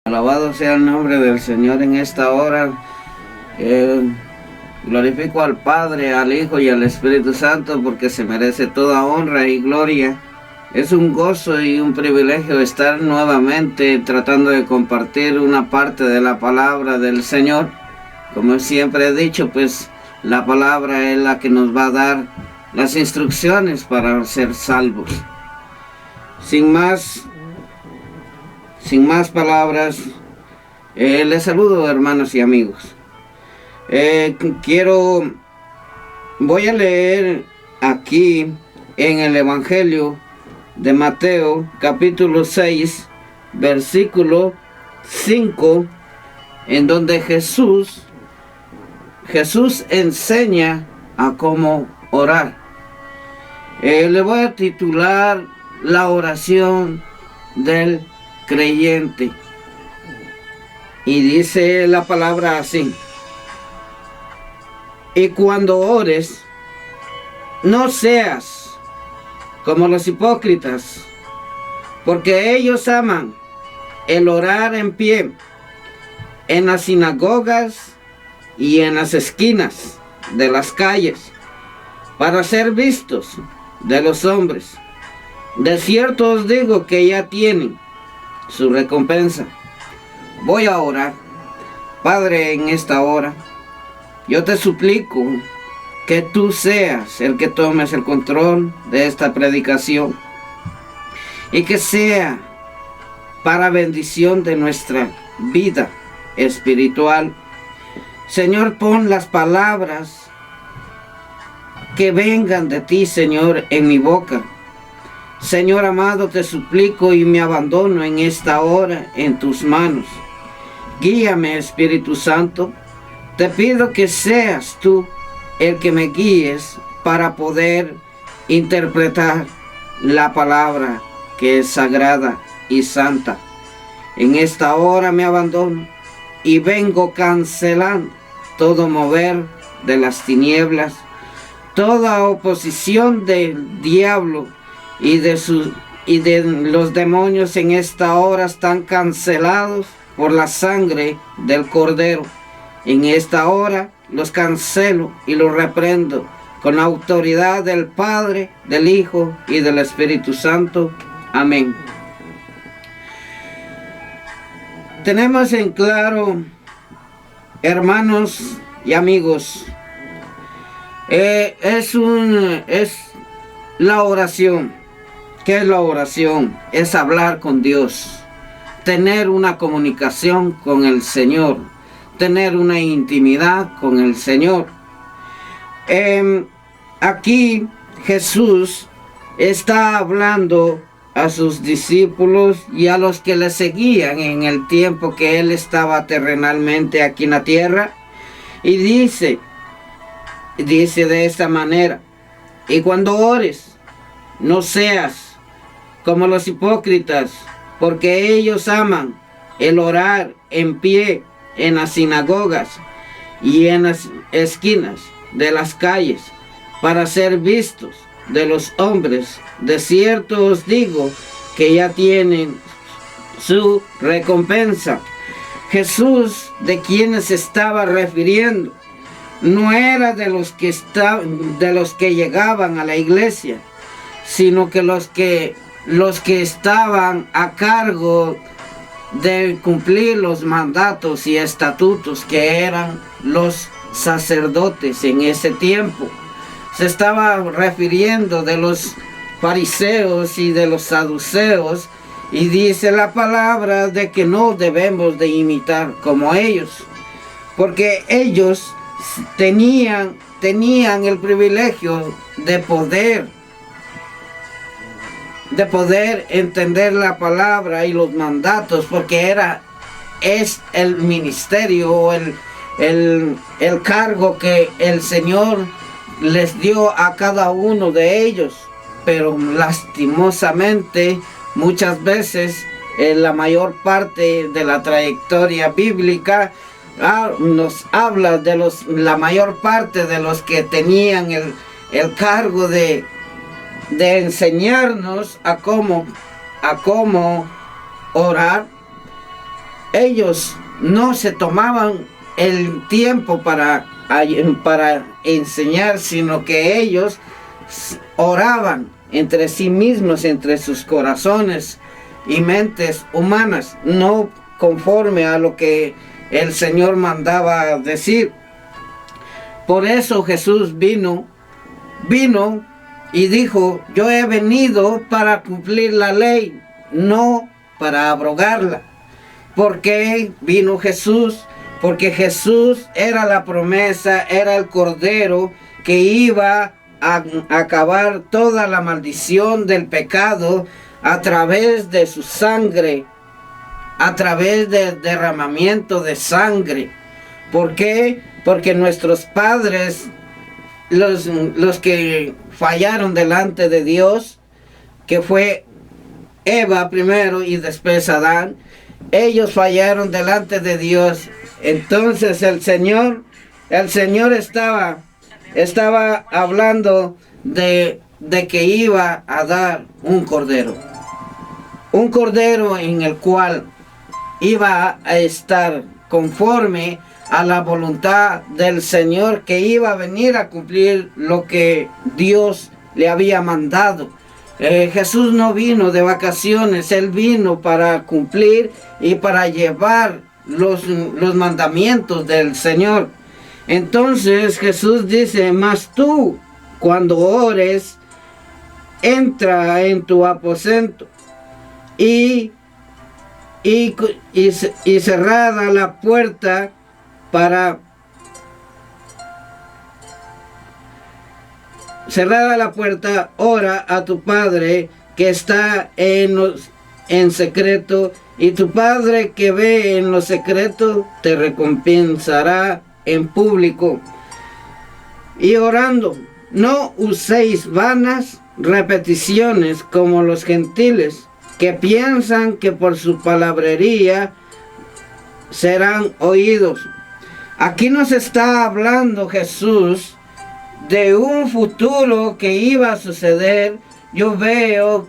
Alabado sea el nombre del Señor en esta hora. Glorifico al Padre, al Hijo y al Espíritu Santo porque se merece toda honra y gloria. Es un gozo y un privilegio estar nuevamente tratando de compartir una parte de la palabra del Señor. Como siempre he dicho, pues la palabra es la que nos va a dar las instrucciones para ser salvos. Sin más palabras, les saludo, hermanos y amigos. Voy a leer aquí en el Evangelio de Mateo, capítulo 6, versículo 5, en donde Jesús enseña a cómo orar. Le voy a titular la oración del creyente. Y dice la palabra así: y cuando ores, no seas como los hipócritas, porque ellos aman el orar en pie en las sinagogas y en las esquinas de las calles, para ser vistos de los hombres. De cierto os digo que ya tienen su recompensa. Voy a orar. Padre, en esta hora, yo te suplico que tú seas el que tomes el control de esta predicación y que sea para bendición de nuestra vida espiritual. Señor, pon las palabras que vengan de ti, Señor, en mi boca. Señor amado, te suplico y me abandono en esta hora en tus manos. Guíame, Espíritu Santo. Te pido que seas tú el que me guíes para poder interpretar la palabra que es sagrada y santa. En esta hora me abandono y vengo cancelando todo mover de las tinieblas, toda oposición del diablo y de los demonios. En esta hora están cancelados por la sangre del Cordero. En esta hora los cancelo y los reprendo con la autoridad del Padre, del Hijo y del Espíritu Santo. Amén. Tenemos en claro, hermanos y amigos, es la oración. ¿Qué es la oración? Es hablar con Dios, tener una comunicación con el Señor, tener una intimidad con el Señor. Aquí Jesús está hablando a sus discípulos y a los que le seguían en el tiempo que él estaba terrenalmente aquí en la tierra, y dice de esta manera: y cuando ores, no seas como los hipócritas, porque ellos aman el orar en pie en las sinagogas y en las esquinas de las calles, para ser vistos de los hombres. De cierto os digo que ya tienen su recompensa. Jesús, de quienes estaba refiriendo, no era de los que llegaban a la iglesia, sino que los que estaban a cargo de cumplir los mandatos y estatutos, que eran los sacerdotes en ese tiempo. Se estaba refiriendo de los fariseos y de los saduceos, y dice la palabra de que no debemos de imitar como ellos, porque ellos tenían el privilegio de poder entender la palabra y los mandatos, porque es el ministerio o el cargo que el Señor les dio a cada uno de ellos. Pero lastimosamente muchas veces en la mayor parte de la trayectoria bíblica nos habla de la mayor parte de los que tenían el cargo de enseñarnos a cómo orar. ellos no se tomaban el tiempo para enseñar, sino que ellos oraban entre sí mismos, entre sus corazones y mentes humanas, no conforme a lo que el Señor mandaba decir. Por eso Jesús vino y dijo: yo he venido para cumplir la ley, no para abrogarla. ¿Por qué vino Jesús? Porque Jesús era la promesa, era el Cordero que iba a acabar toda la maldición del pecado a través de su sangre, a través del derramamiento de sangre. ¿Por qué? Porque nuestros padres, los que fallaron delante de Dios, que fue Eva primero y después Adán, ellos fallaron delante de Dios. Entonces el Señor estaba hablando de que iba a dar un cordero en el cual iba a estar conforme a la voluntad del Señor, que iba a venir a cumplir lo que Dios le había mandado. Jesús no vino de vacaciones, Él vino para cumplir y para llevar los mandamientos del Señor. Entonces Jesús dice: mas tú, cuando ores, entra en tu aposento y cerrada la puerta ora a tu Padre que está en secreto, y tu Padre que ve en lo secreto te recompensará en público. Y orando, no uséis vanas repeticiones como los gentiles, que piensan que por su palabrería serán oídos. Aquí nos está hablando Jesús de un futuro que iba a suceder. Yo veo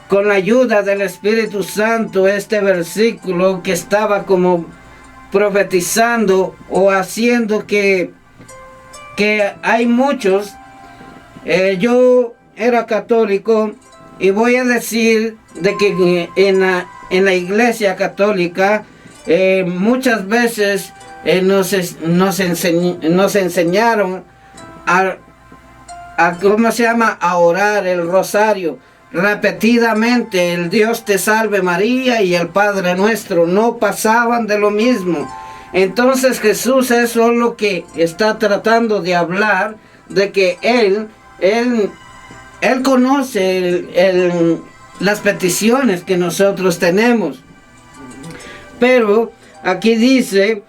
con la ayuda del Espíritu Santo este versículo que estaba como profetizando o haciendo que hay muchos. Yo era católico y voy a decir de que en la iglesia católica muchas veces nos enseñaron ¿cómo se llama? A orar el rosario repetidamente, el Dios te salve María y el Padre Nuestro, no pasaban de lo mismo. Entonces Jesús, eso es lo que está tratando de hablar, de que Él conoce las peticiones que nosotros tenemos. Pero aquí dice,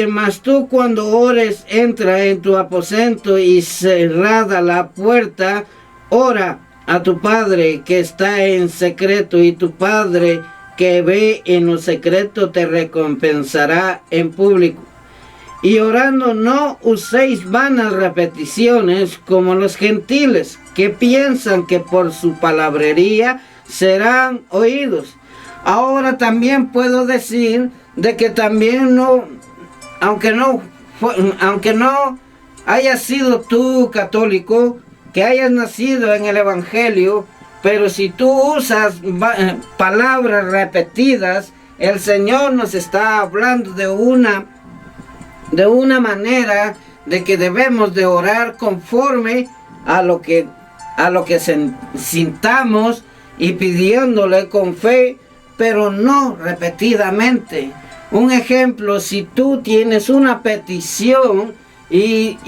mas tú cuando ores, entra en tu aposento y cerrada la puerta, ora a tu Padre que está en secreto, y tu Padre que ve en lo secreto te recompensará en público. Y orando, no uséis vanas repeticiones como los gentiles, que piensan que por su palabrería serán oídos. Ahora también puedo decir de que también aunque no hayas sido tú católico, que hayas nacido en el Evangelio, pero si tú usas palabras repetidas, el Señor nos está hablando de una manera de que debemos de orar conforme a lo que sintamos y pidiéndole con fe, pero no repetidamente. Un ejemplo, si tú tienes una petición y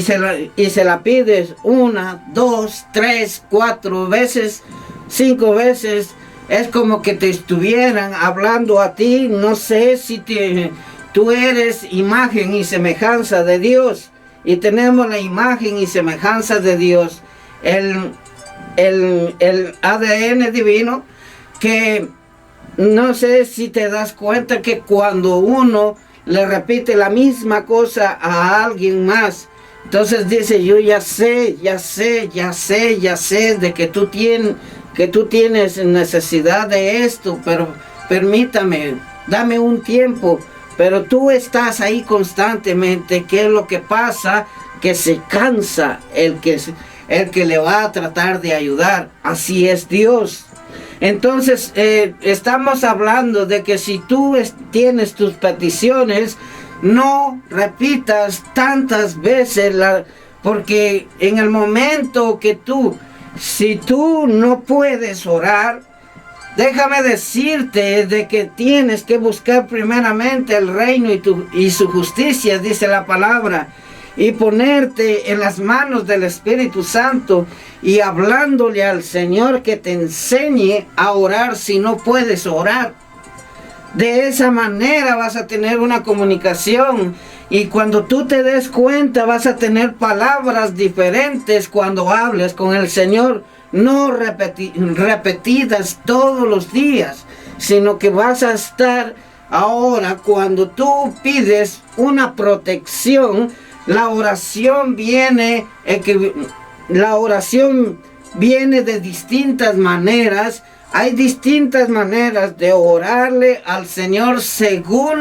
se la pides 1, 2, 3, 4 veces, 5 veces, es como que te estuvieran hablando a ti. No sé si tú eres imagen y semejanza de Dios, y tenemos la imagen y semejanza de Dios, el ADN divino, que no sé si te das cuenta que cuando uno le repite la misma cosa a alguien más, entonces dice: yo ya sé de que tú tienes necesidad de esto, pero permítame, dame un tiempo, pero tú estás ahí constantemente. ¿Qué es lo que pasa? Que se cansa el que le va a tratar de ayudar. Así es Dios. Entonces estamos hablando de que si tú tienes tus peticiones, no repitas tantas veces, porque en el momento que si tú no puedes orar, déjame decirte de que tienes que buscar primeramente el reino y su justicia, dice la palabra, y ponerte en las manos del Espíritu Santo y hablándole al Señor que te enseñe a orar si no puedes orar. De esa manera vas a tener una comunicación, y cuando tú te des cuenta vas a tener palabras diferentes cuando hables con el Señor, no repetidas todos los días, sino que vas a estar ahora, cuando tú pides una protección, la oración viene de distintas maneras. Hay distintas maneras de orarle al Señor según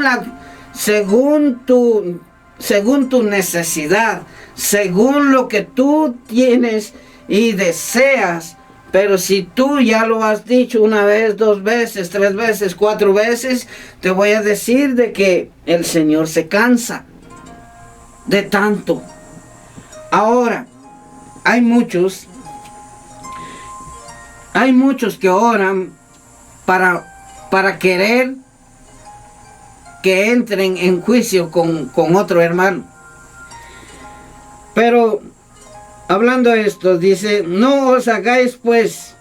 tu necesidad, según lo que tú tienes y deseas. Pero si tú ya lo has dicho una vez, 2 veces, 3 veces, 4 veces, te voy a decir de que el Señor se cansa de tanto. Ahora, hay muchos que oran para querer que entren en juicio con otro hermano. Pero hablando de esto, dice, no os hagáis pues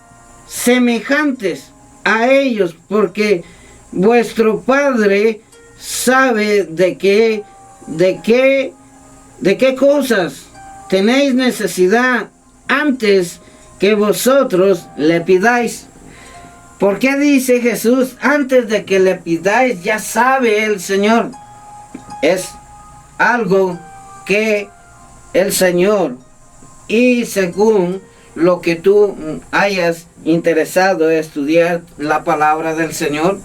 semejantes a ellos, porque vuestro Padre sabe de qué cosas tenéis necesidad antes que vosotros le pidáis. ¿Por qué dice Jesús antes de que le pidáis? Ya sabe el Señor. Es algo que el Señor, y según lo que tú hayas interesado en estudiar la palabra del Señor,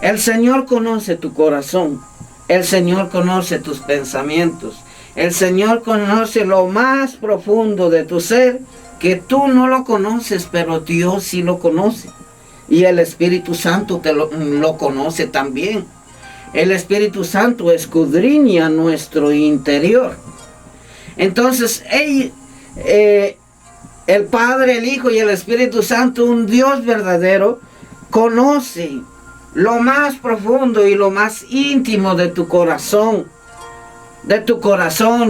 el Señor conoce tu corazón, el Señor conoce tus pensamientos, el Señor conoce lo más profundo de tu ser, que tú no lo conoces, pero Dios sí lo conoce. Y el Espíritu Santo lo conoce también. El Espíritu Santo escudriña nuestro interior. Entonces, el Padre, el Hijo y el Espíritu Santo, un Dios verdadero, conoce lo más profundo y lo más íntimo de tu corazón,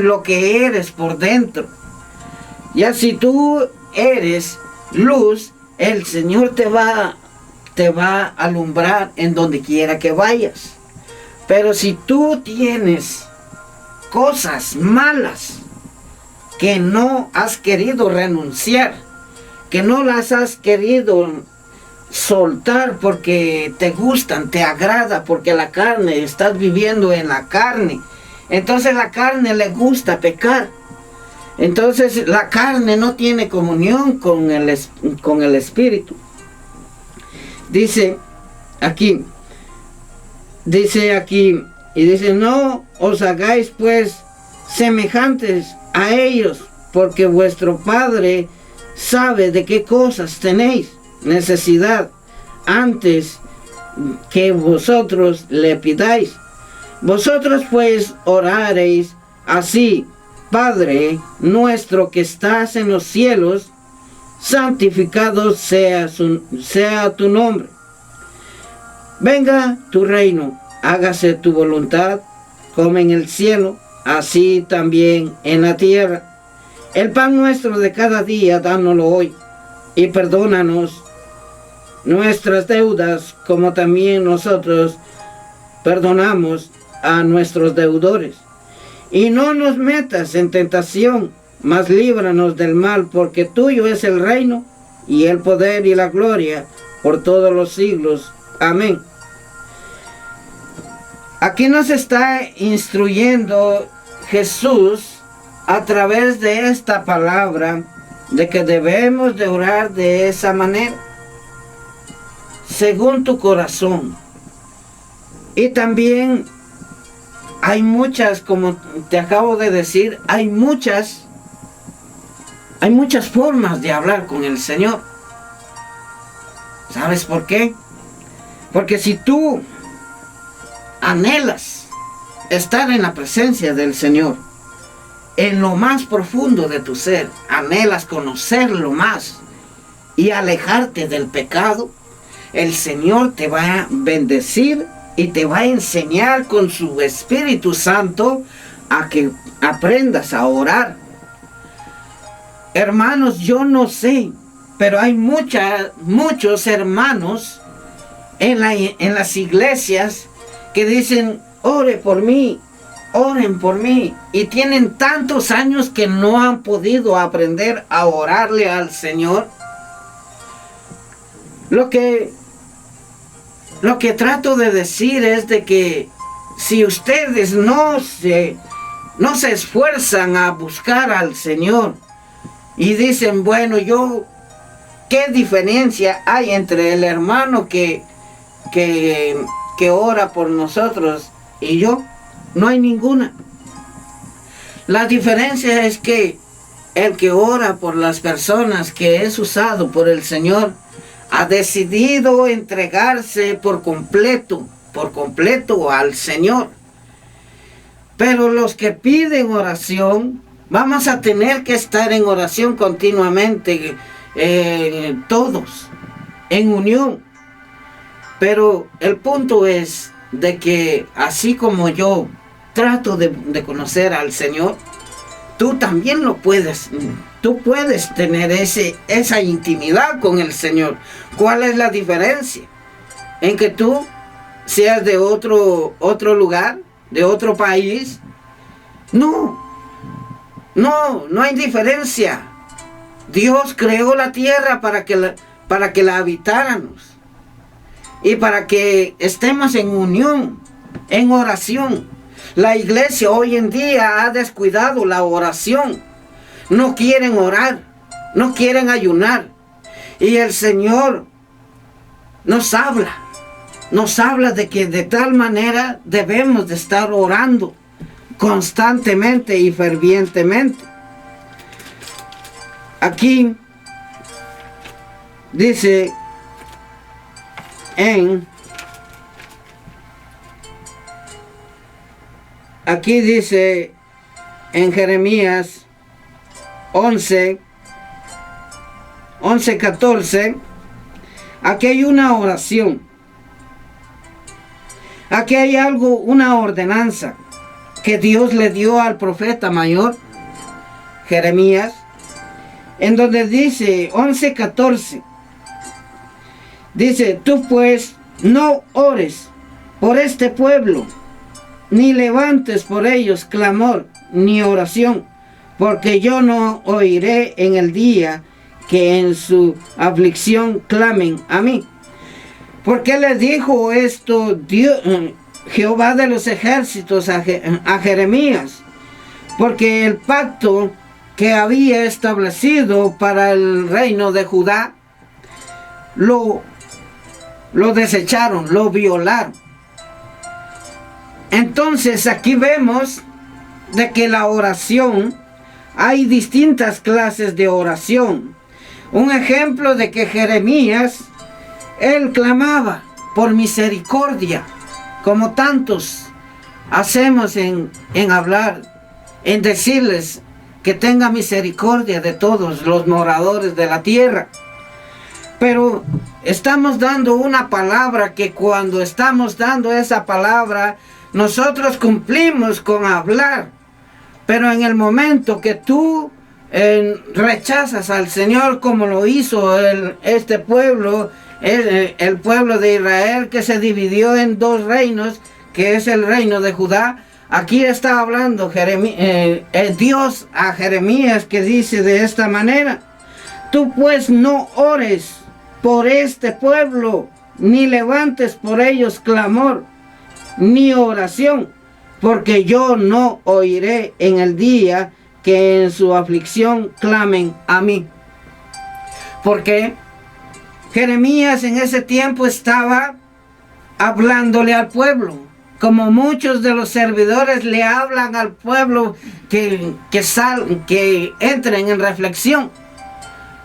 lo que eres por dentro. Ya si tú eres luz, el Señor te va a alumbrar en donde quiera que vayas. Pero si tú tienes cosas malas que no has querido renunciar, que no las has querido soltar porque te gustan, te agrada, porque la carne, estás viviendo en la carne, entonces la carne le gusta pecar. Entonces la carne no tiene comunión con el Espíritu. Dice aquí, y dice, no os hagáis pues semejantes a ellos, porque vuestro Padre sabe de qué cosas tenéis necesidad antes que vosotros le pidáis. Vosotros pues oraréis así: Padre nuestro que estás en los cielos, santificado sea tu nombre. Venga tu reino, hágase tu voluntad, como en el cielo, así también en la tierra. El pan nuestro de cada día, dánoslo hoy, y perdónanos nuestras deudas, como también nosotros perdonamos a nuestros deudores. Y no nos metas en tentación, mas líbranos del mal, porque tuyo es el reino, y el poder y la gloria, por todos los siglos. Amén. Aquí nos está instruyendo Jesús a través de esta palabra, de que debemos de orar de esa manera, según tu corazón. Y también hay muchas, como te acabo de decir, hay muchas formas de hablar con el Señor. ¿Sabes por qué? Porque si tú anhelas estar en la presencia del Señor, en lo más profundo de tu ser, anhelas conocerlo más y alejarte del pecado, el Señor te va a bendecir y te va a enseñar con su Espíritu Santo a que aprendas a orar. Hermanos, yo no sé, pero hay muchos hermanos en las iglesias que dicen, ore por mí, oren por mí, y tienen tantos años que no han podido aprender a orarle al Señor. Lo que trato de decir es de que si ustedes no se esfuerzan a buscar al Señor y dicen, bueno, ¿qué diferencia hay entre el hermano que ora por nosotros y yo? No hay ninguna. La diferencia es que el que ora por las personas que es usado por el Señor ha decidido entregarse por completo al Señor. Pero los que piden oración, vamos a tener que estar en oración continuamente, todos, en unión. Pero el punto es de que así como yo trato de conocer al Señor, tú también lo puedes. Tú puedes tener esa intimidad con el Señor. ¿Cuál es la diferencia? En que tú seas de otro lugar, de otro país. No hay diferencia. Dios creó la tierra para que la habitáramos y para que estemos en unión, en oración. La iglesia hoy en día ha descuidado la oración. No quieren orar, no quieren ayunar. Y el Señor nos habla de que de tal manera debemos de estar orando constantemente y fervientemente. Aquí dice en Jeremías 11:14, aquí hay una oración. Aquí hay una ordenanza que Dios le dio al profeta mayor, Jeremías, en donde dice, 11:14, dice, tú pues no ores por este pueblo, ni levantes por ellos clamor ni oración, porque yo no oiré en el día que en su aflicción clamen a mí. ¿Por qué le dijo esto Jehová de los ejércitos a Jeremías? Porque el pacto que había establecido para el reino de Judá lo desecharon, lo violaron. Entonces aquí vemos de que la oración, hay distintas clases de oración. Un ejemplo de que Jeremías, él clamaba por misericordia, como tantos hacemos en hablar, en decirles que tenga misericordia de todos los moradores de la tierra. Pero estamos dando una palabra que cuando estamos dando esa palabra, nosotros cumplimos con hablar. Pero en el momento que tú rechazas al Señor, como lo hizo este pueblo, el pueblo de Israel, que se dividió en dos reinos, que es el reino de Judá. Aquí está hablando Dios a Jeremías, que dice de esta manera: tú pues no ores por este pueblo, ni levantes por ellos clamor, ni oración, porque yo no oiré en el día que en su aflicción clamen a mí. Porque Jeremías en ese tiempo estaba hablándole al pueblo, como muchos de los servidores le hablan al pueblo que entren en reflexión,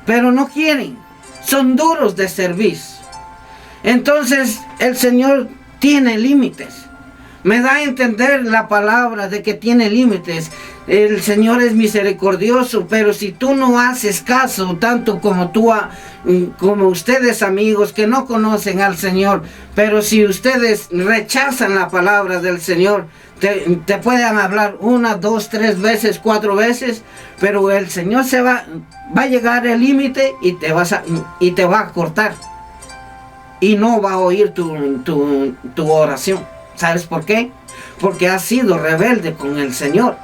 pero no quieren, son duros de servicio. Entonces el Señor tiene límites. Me da a entender la palabra de que tiene límites. El Señor es misericordioso, pero si tú no haces caso, tanto como como ustedes amigos que no conocen al Señor, pero si ustedes rechazan la palabra del Señor, te pueden hablar 1, 2, 3 veces, 4 veces, pero el Señor va a llegar al límite y te va a cortar. Y no va a oír tu oración. ¿Sabes por qué? Porque has sido rebelde con el Señor.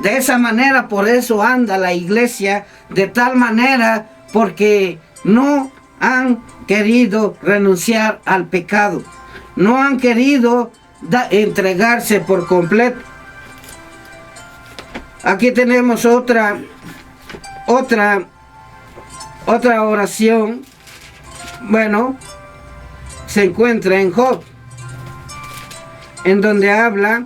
De esa manera, por eso anda la iglesia de tal manera, porque no han querido renunciar al pecado. No han querido entregarse por completo. Aquí tenemos otra oración. Bueno, se encuentra en Job, en donde habla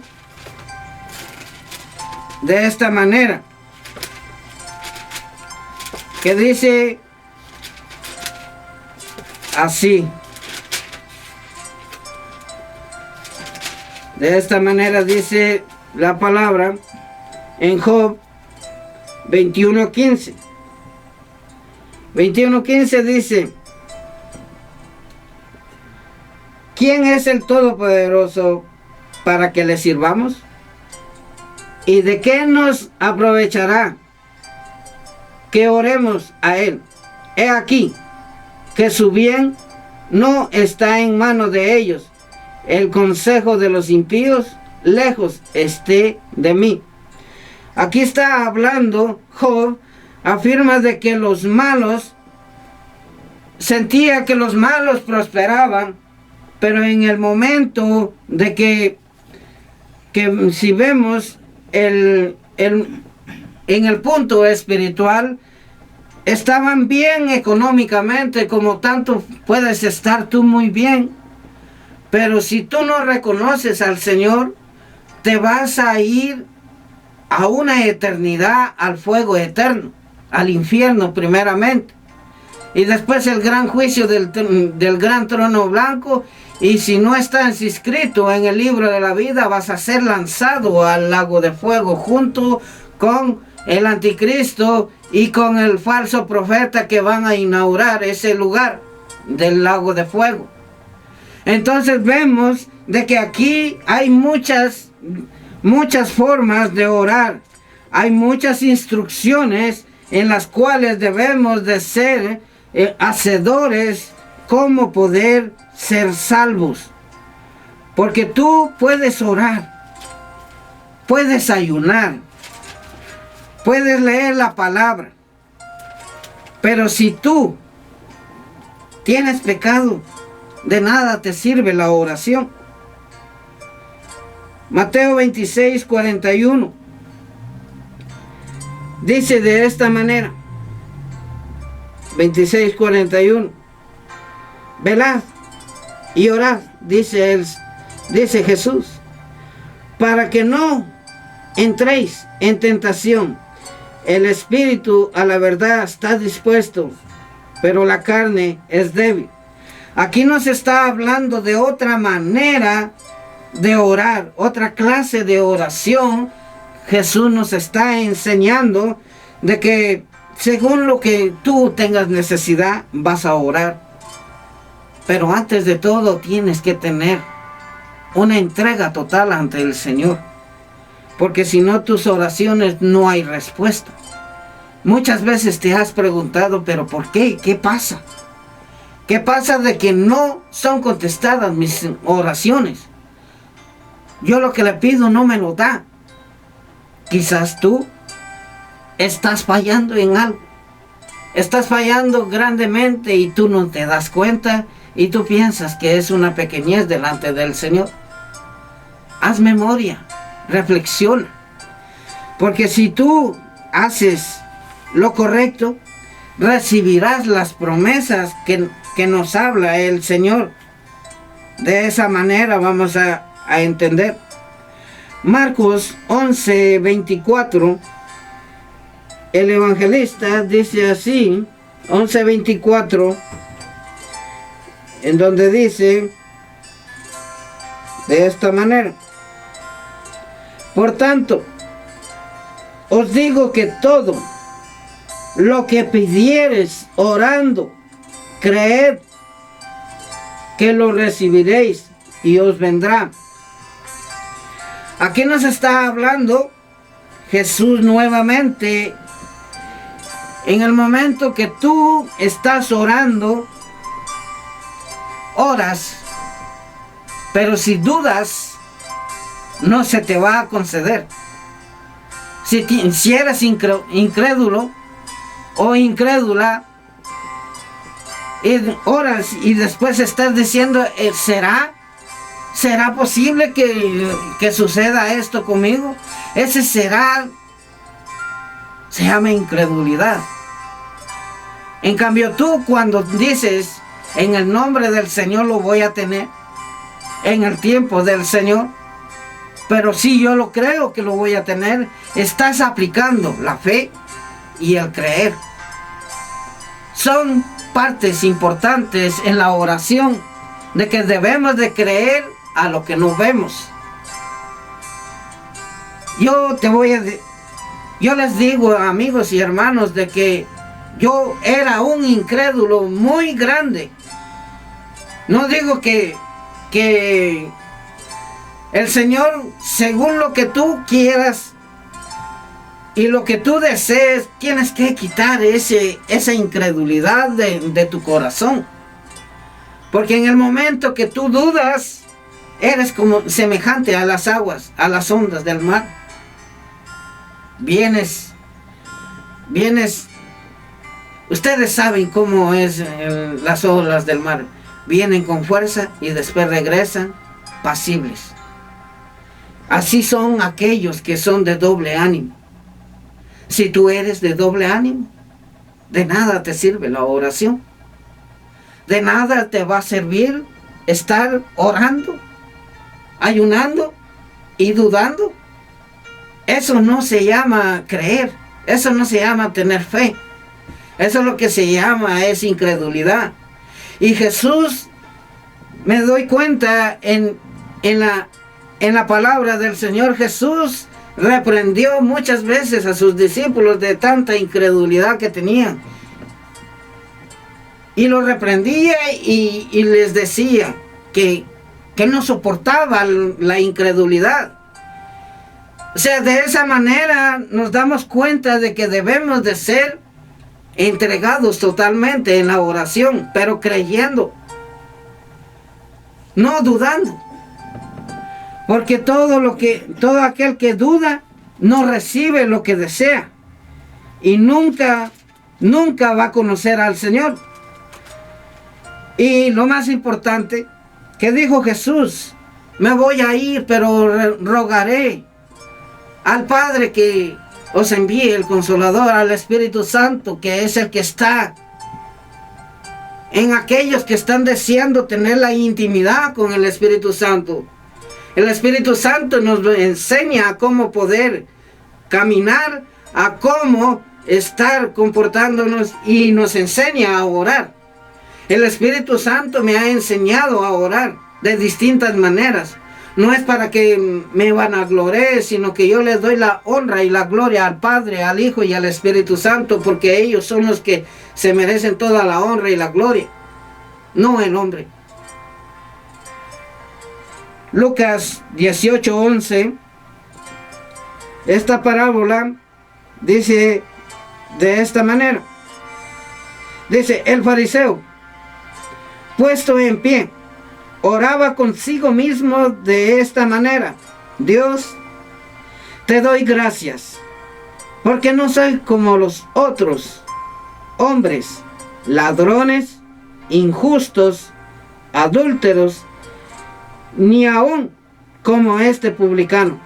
de esta manera, que dice así, de esta manera dice la palabra en Job 21:15. 21:15 dice: ¿quién es el Todopoderoso para que le sirvamos? ¿Y de qué nos aprovechará que oremos a Él? He aquí que su bien no está en manos de ellos. El consejo de los impíos lejos esté de mí. Aquí está hablando Job, afirma de que los malos, sentía que los malos prosperaban, pero en el momento de que si vemos en el punto espiritual, estaban bien económicamente, como tanto puedes estar tú muy bien, pero si tú no reconoces al Señor, te vas a ir a una eternidad, al fuego eterno, al infierno primeramente, y después el gran juicio del gran trono blanco. Y si no estás inscrito en el libro de la vida, vas a ser lanzado al lago de fuego junto con el anticristo y con el falso profeta que van a inaugurar ese lugar del lago de fuego. Entonces vemos de que aquí hay muchas formas de orar. Hay muchas instrucciones en las cuales debemos de ser hacedores, cómo poder ser salvos. Porque tú puedes orar, puedes ayunar, puedes leer la palabra, pero si tú tienes pecado, de nada te sirve la oración. Mateo 26:41 dice de esta manera, 26:41: velad y orad, dice Jesús, para que no entréis en tentación. El espíritu a la verdad está dispuesto, pero la carne es débil. Aquí nos está hablando de otra manera de orar, otra clase de oración. Jesús nos está enseñando de que según lo que tú tengas necesidad, vas a orar. Pero antes de todo tienes que tener una entrega total ante el Señor. Porque si no, tus oraciones no hay respuesta. Muchas veces te has preguntado, ¿pero por qué? ¿Qué pasa? ¿Qué pasa de que no son contestadas mis oraciones? Yo lo que le pido no me lo da. Quizás tú estás fallando en algo. Estás fallando grandemente y tú no te das cuenta y tú piensas que es una pequeñez delante del Señor. Haz memoria, reflexiona. Porque si tú haces lo correcto, recibirás las promesas que nos habla el Señor. De esa manera vamos a entender. Marcos 11:24, el evangelista dice así, 11:24, en donde dice de esta manera: por tanto, os digo que todo lo que pidiereis orando, creed que lo recibiréis y os vendrá. Aquí nos está hablando Jesús nuevamente. En el momento que tú estás orando, oras, pero si dudas, no se te va a conceder. Si eres incrédulo o incrédula, y oras y después estás diciendo, ¿será posible que suceda esto conmigo? Ese se llama incredulidad. En cambio tú, cuando dices, en el nombre del Señor lo voy a tener, en el tiempo del Señor, pero sí, yo lo creo que lo voy a tener, estás aplicando la fe y el creer. Son partes importantes en la oración, de que debemos de creer a lo que no vemos. Yo les digo, amigos y hermanos, de que yo era un incrédulo muy grande. No digo que el Señor, según lo que tú quieras y lo que tú desees, tienes que quitar esa incredulidad de tu corazón. Porque en el momento que tú dudas, eres como semejante a las aguas, a las ondas del mar. Vienes, ustedes saben cómo es las olas del mar. Vienen con fuerza y después regresan pasibles. Así son aquellos que son de doble ánimo. Si tú eres de doble ánimo, de nada te sirve la oración. De nada te va a servir estar orando, ayunando y dudando. Eso no se llama creer. Eso no se llama tener fe. Eso es lo que se llama es incredulidad. Y Jesús, me doy cuenta en la palabra del Señor, Jesús reprendió muchas veces a sus discípulos de tanta incredulidad que tenían. Y los reprendía y les decía que no soportaba la incredulidad. O sea, de esa manera nos damos cuenta de que debemos de ser entregados totalmente en la oración, pero creyendo, no dudando. Porque todo aquel que duda no recibe lo que desea y nunca va a conocer al Señor. Y lo más importante, que dijo Jesús: me voy a ir, pero rogaré al Padre que os envíe el Consolador, al Espíritu Santo, que es el que está en aquellos que están deseando tener la intimidad con el Espíritu Santo. El Espíritu Santo nos enseña a cómo poder caminar, a cómo estar comportándonos, y nos enseña a orar. El Espíritu Santo me ha enseñado a orar de distintas maneras. No es para que me vanagloree, sino que yo les doy la honra y la gloria al Padre, al Hijo y al Espíritu Santo, porque ellos son los que se merecen toda la honra y la gloria, no el hombre. Lucas 18:11, esta parábola dice de esta manera. Dice: el fariseo, puesto en pie, oraba consigo mismo de esta manera: Dios, te doy gracias, porque no soy como los otros hombres, ladrones, injustos, adúlteros, ni aún como este publicano.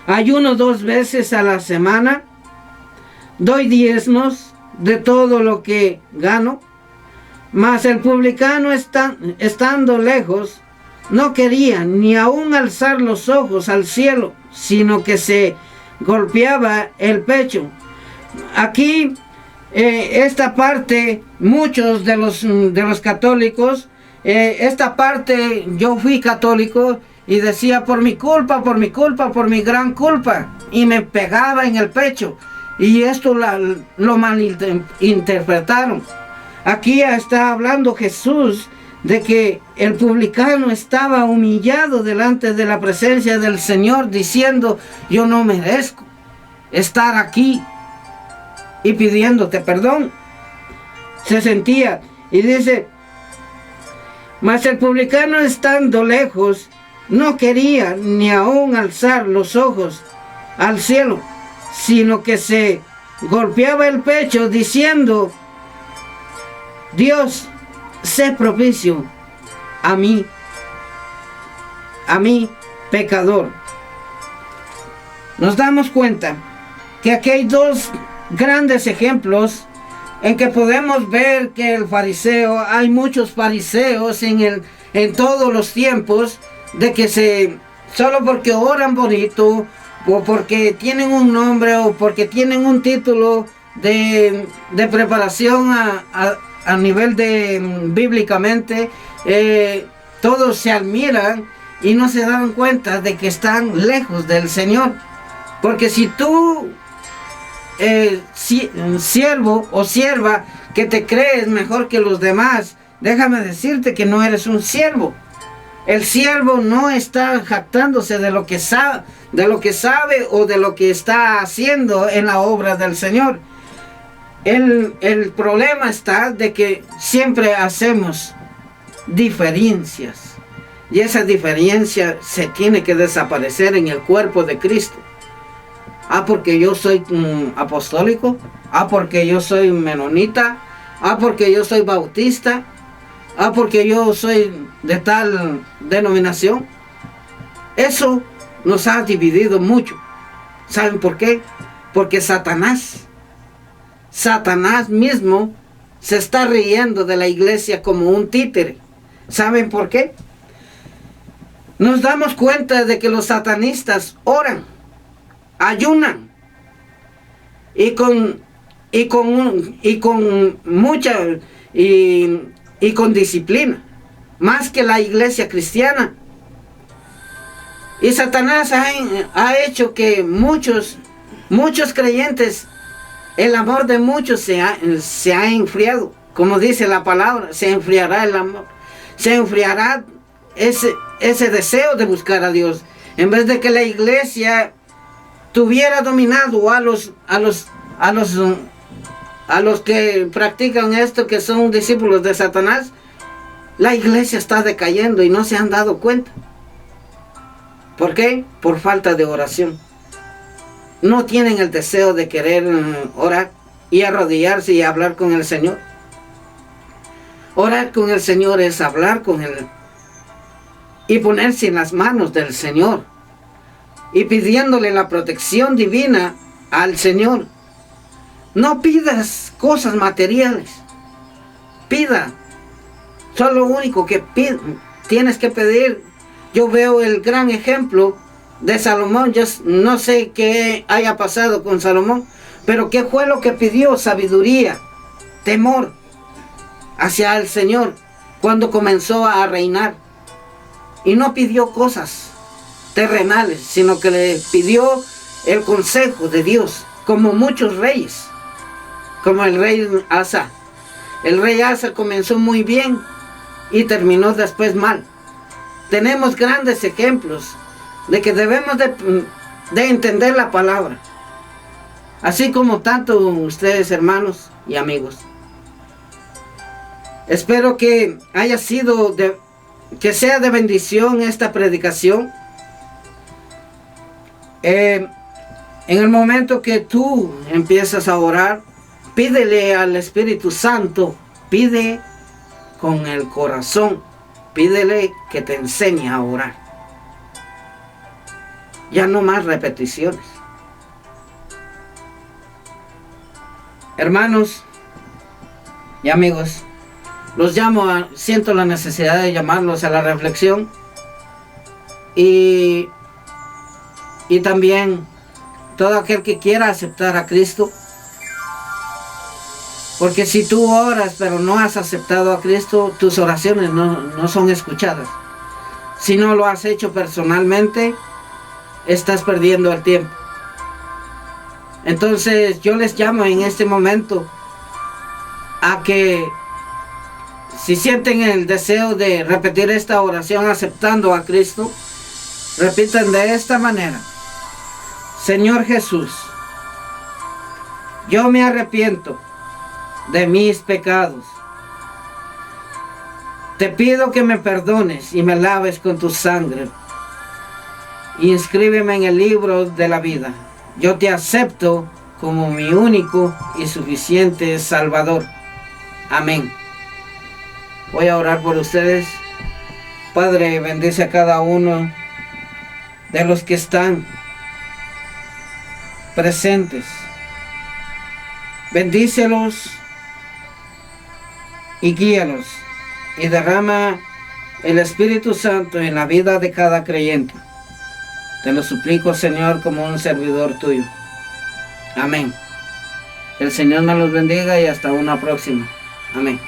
Ayuno 2 veces a la semana, doy diezmos de todo lo que gano. Mas el publicano estando lejos, no quería ni aún alzar los ojos al cielo, sino que se golpeaba el pecho. Aquí, esta parte, muchos de los católicos, esta parte, yo fui católico y decía, por mi culpa, por mi culpa, por mi gran culpa, y me pegaba en el pecho, y esto lo malinterpretaron. Aquí está hablando Jesús de que el publicano estaba humillado delante de la presencia del Señor, diciendo, yo no merezco estar aquí, y pidiéndote perdón. Se sentía, y dice, mas el publicano estando lejos, no quería ni aún alzar los ojos al cielo, sino que se golpeaba el pecho diciendo, Dios, sé propicio a mí pecador. Nos damos cuenta que aquí hay dos grandes ejemplos en que podemos ver que el fariseo, hay muchos fariseos en todos los tiempos, de que solo porque oran bonito, o porque tienen un nombre, o porque tienen un título de preparación a nivel de bíblicamente, todos se admiran y no se dan cuenta de que están lejos del Señor. Porque si tú, siervo o sierva, que te crees mejor que los demás, déjame decirte que no eres un siervo. El siervo no está jactándose de lo que sabe o de lo que está haciendo en la obra del Señor. El problema está de que siempre hacemos diferencias, y esa diferencia se tiene que desaparecer en el cuerpo de Cristo. Porque yo soy apostólico, porque yo soy menonita, porque yo soy bautista, porque yo soy de tal denominación. Eso nos ha dividido mucho. ¿Saben por qué? Porque Satanás mismo se está riendo de la iglesia como un títere. ¿Saben por qué? Nos damos cuenta de que los satanistas oran, ayunan y con mucha y con disciplina, más que la iglesia cristiana. Y Satanás ha hecho que muchos creyentes, el amor de muchos se ha enfriado. Como dice la palabra, se enfriará el amor, se enfriará ese deseo de buscar a Dios. En vez de que la iglesia tuviera dominado a los que practican esto, que son discípulos de Satanás, la iglesia está decayendo y no se han dado cuenta. ¿Por qué? Por falta de oración. No tienen el deseo de querer orar y arrodillarse y hablar con el Señor. Orar con el Señor es hablar con Él y ponerse en las manos del Señor y pidiéndole la protección divina al Señor. No pidas cosas materiales. Pida. Solo lo único que tienes que pedir. Yo veo el gran ejemplo de Salomón. Yo no sé qué haya pasado con Salomón, pero qué fue lo que pidió: sabiduría, temor hacia el Señor cuando comenzó a reinar. Y no pidió cosas terrenales, sino que le pidió el consejo de Dios, como muchos reyes, como el rey Asa. El rey Asa comenzó muy bien y terminó después mal. Tenemos grandes ejemplos de que debemos de entender la palabra, así como tanto ustedes, hermanos y amigos. Espero que haya sido que sea de bendición esta predicación. En el momento que tú empiezas a orar, pídele al Espíritu Santo, pide con el corazón, pídele que te enseñe a orar. Ya no más repeticiones. Hermanos y amigos, siento la necesidad de llamarlos a la reflexión y también todo aquel que quiera aceptar a Cristo. Porque si tú oras pero no has aceptado a Cristo, tus oraciones no son escuchadas. Si no lo has hecho personalmente, estás perdiendo el tiempo. Entonces yo les llamo en este momento a que si sienten el deseo de repetir esta oración aceptando a Cristo, repitan de esta manera: Señor Jesús, yo me arrepiento de mis pecados. Te pido que me perdones y me laves con tu sangre. Inscríbeme en el libro de la vida. Yo te acepto como mi único y suficiente Salvador. Amén. Voy a orar por ustedes. Padre, bendice a cada uno de los que están presentes. Bendícelos y guíalos, y derrama el Espíritu Santo en la vida de cada creyente. Te lo suplico, Señor, como un servidor tuyo. Amén. El Señor nos los bendiga y hasta una próxima. Amén.